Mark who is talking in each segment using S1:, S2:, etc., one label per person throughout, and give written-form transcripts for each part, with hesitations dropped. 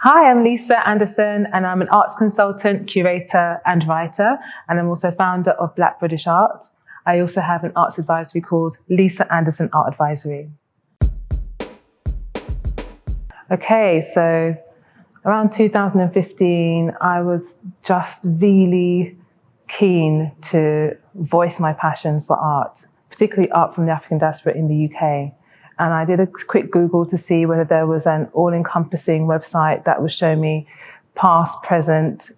S1: Hi, I'm Lisa Anderson and I'm an arts consultant, curator and writer, and I'm also founder of Black British Art. I also have an arts advisory called Lisa Anderson Art Advisory. Okay, so around 2015, I was just really keen to voice my passion for art, particularly art from the African diaspora in the UK. And I did a quick Google to see whether there was an all-encompassing website that would show me past, present,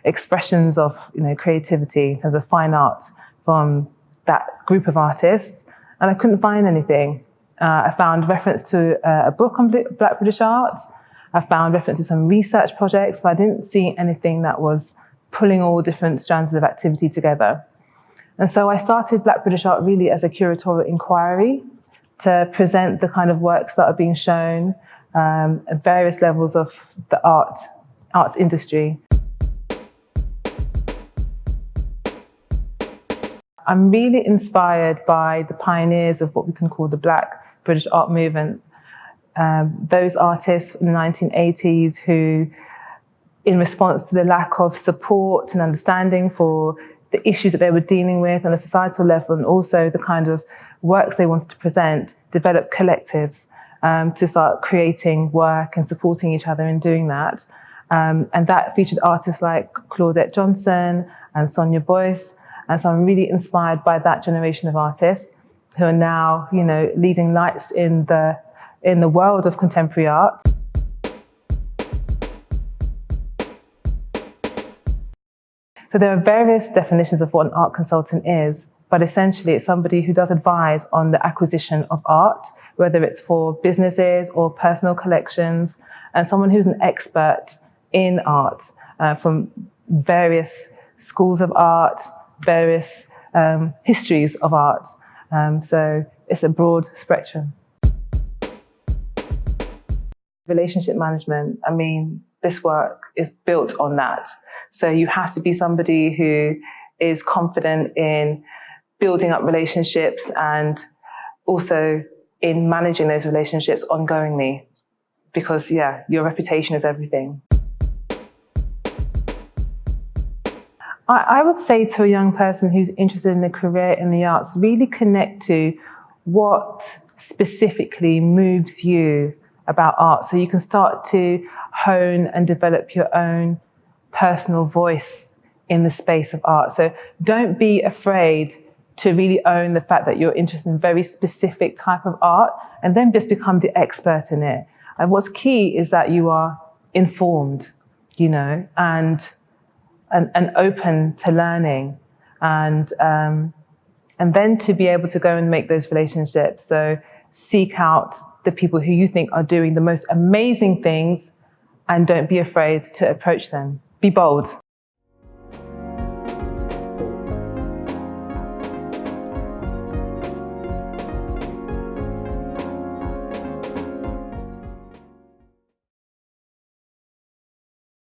S1: expressions of, creativity in terms of fine art from that group of artists. And I couldn't find anything. I found reference to a book on Black British art. I found reference to some research projects, but I didn't see anything that was pulling all different strands of activity together. And so I started Black British Art really as a curatorial inquiry to present the kind of works that are being shown at various levels of the arts industry. I'm really inspired by the pioneers of what we can call the Black British art movement. Those artists in the 1980s who, in response to the lack of support and understanding for the issues that they were dealing with on a societal level, and also the kind of works they wanted to present, developed collectives to start creating work and supporting each other in doing that. And that featured artists like Claudette Johnson and Sonia Boyce. And so I'm really inspired by that generation of artists who are now, leading lights in the world of contemporary art. So there are various definitions of what an art consultant is, but essentially it's somebody who does advise on the acquisition of art, whether it's for businesses or personal collections, and someone who's an expert in art from various schools of art, various histories of art. So it's a broad spectrum. Relationship management, this work is built on that. So you have to be somebody who is confident in building up relationships and also in managing those relationships ongoingly, because your reputation is everything. I would say to a young person who's interested in a career in the arts, really connect to what specifically moves you about art, so you can start to hone and develop your own personal voice in the space of art. So don't be afraid to really own the fact that you're interested in a very specific type of art, and then just become the expert in it. And what's key is that you are informed, and open to learning, and then to be able to go and make those relationships. So seek out the people who you think are doing the most amazing things, and don't be afraid to approach them. Be bold.